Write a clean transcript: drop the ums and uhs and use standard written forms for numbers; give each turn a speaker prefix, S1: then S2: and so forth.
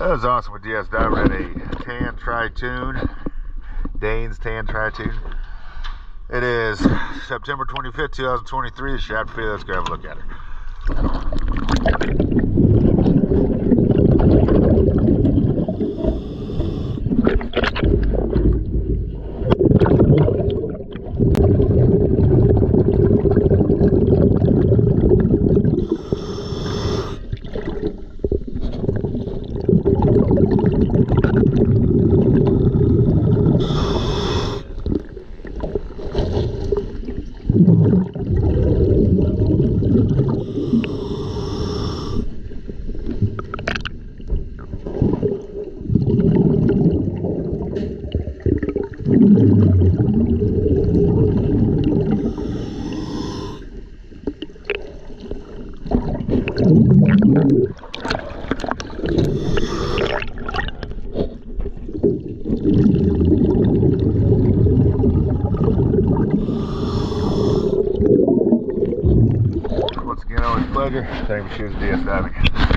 S1: That was awesome with DS diving at a tan Tritoon, Dane's tan Tritoon. It is September 25th, 2023. The shaft feeder. Let's go have a look at her. Once again, always a pleasure. Thank you for choosing DS Diving.